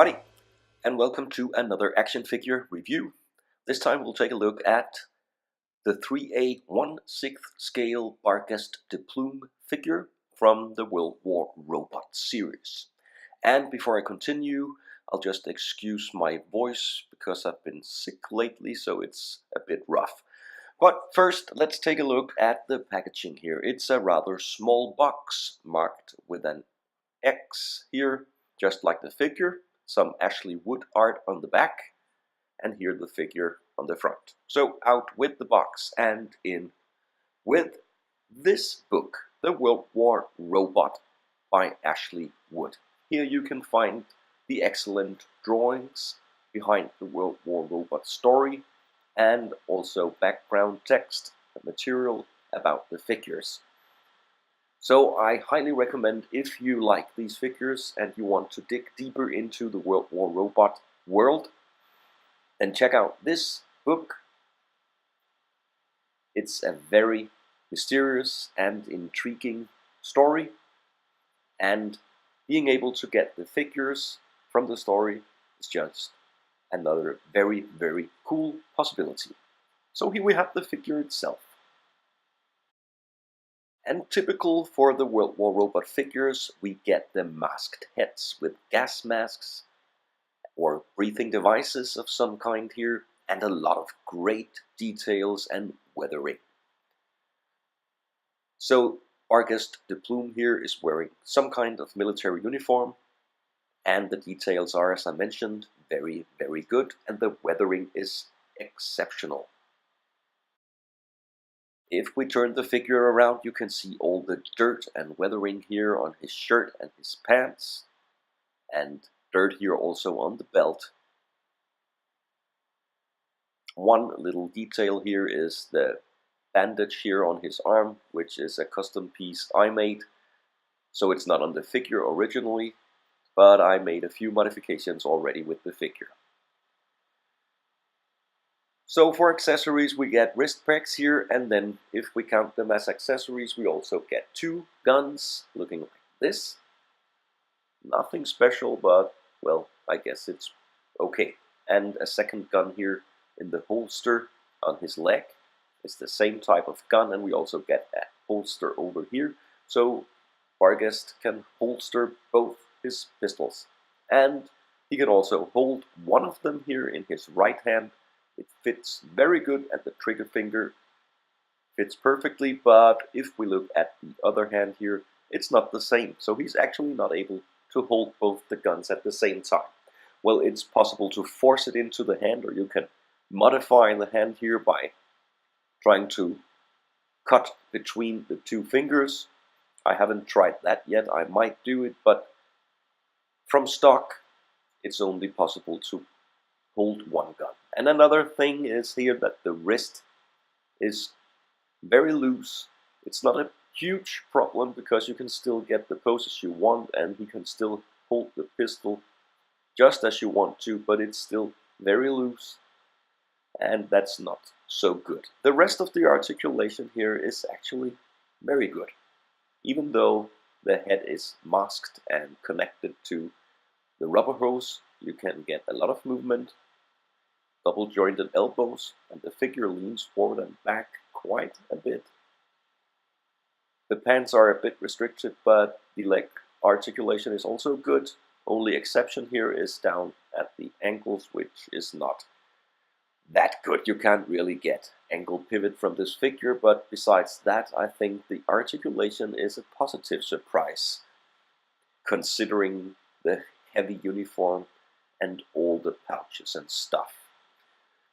everybody, and welcome to another action figure review. This time we'll take a look at the 3A 1/6 scale Barguest De Plume figure from the World War Robot series. And before I continue, I'll just excuse my voice because I've been sick lately, so it's a bit rough. But first, let's take a look at the packaging here. It's a rather small box marked with an X here, just like the figure. Some Ashley Wood art on the back, and here the figure on the front. So out with the box and in with this book, The World War Robot by Ashley Wood. Here you can find the excellent drawings behind the World War Robot story and also background text and material about the figures. So I highly recommend, if you like these figures and you want to dig deeper into the World War Robot world, then check out this book. It's a very mysterious and intriguing story, and being able to get the figures from the story is just another very, very cool possibility. So here we have the figure itself. And typical for the World War Robot figures, we get the masked heads with gas masks or breathing devices of some kind here, and a lot of great details and weathering. So Barguest De Plume here is wearing some kind of military uniform, and the details are, as I mentioned, very, very good, and the weathering is exceptional. If we turn the figure around, you can see all the dirt and weathering here on his shirt and his pants, and dirt here also on the belt. One little detail here is the bandage here on his arm, which is a custom piece I made. So it's not on the figure originally, but I made a few modifications already with the figure. So for accessories, we get wrist pegs here, and then if we count them as accessories, we also get two guns looking like this. Nothing special, but well, I guess it's okay. And a second gun here in the holster on his leg. It's the same type of gun, and we also get a holster over here. So Barguest can holster both his pistols. And he can also hold one of them here in his right hand. It fits very good, and the trigger finger fits perfectly, but if we look at the other hand here, it's not the same. So he's actually not able to hold both the guns at the same time. Well, it's possible to force it into the hand, or you can modify the hand here by trying to cut between the two fingers. I haven't tried that yet. I might do it, but from stock, it's only possible to hold one gun. And another thing is here that the wrist is very loose. It's not a huge problem because you can still get the poses you want, and he can still hold the pistol just as you want to, but it's still very loose, and that's not so good. The rest of the articulation here is actually very good, even though the head is masked and connected to the rubber hose. You can get a lot of movement, double jointed elbows, and the figure leans forward and back quite a bit. The pants are a bit restricted, but the leg articulation is also good. Only exception here is down at the ankles, which is not that good. You can't really get ankle pivot from this figure, but besides that, I think the articulation is a positive surprise, considering the heavy uniform and all the pouches and stuff.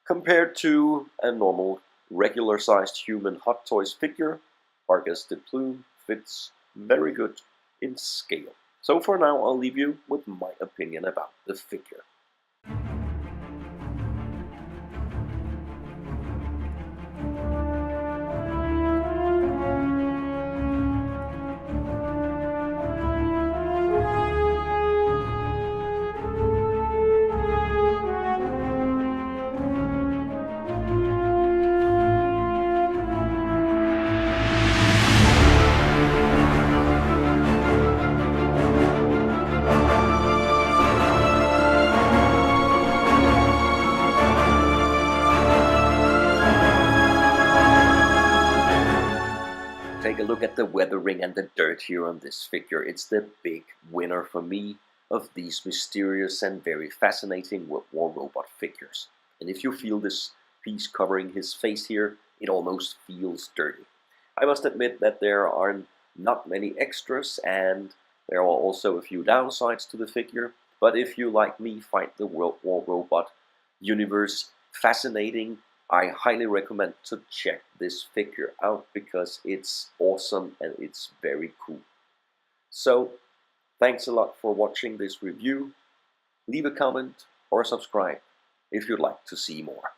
Compared to a normal, regular-sized human Hot Toys figure, Barguest De Plume fits very good in scale. So for now, I'll leave you with my opinion about the figure. look at the weathering and the dirt here on this figure. It's the big winner for me of these mysterious and very fascinating war robot figures. And if you feel this piece covering his face here, it almost feels dirty. I must admit that there are not many extras, and there are also a few downsides to the figure, but if you, like me, find the war robot universe fascinating, I highly recommend to check this figure out because it's awesome and it's very cool. So, thanks a lot for watching this review. Leave a comment or subscribe if you'd like to see more.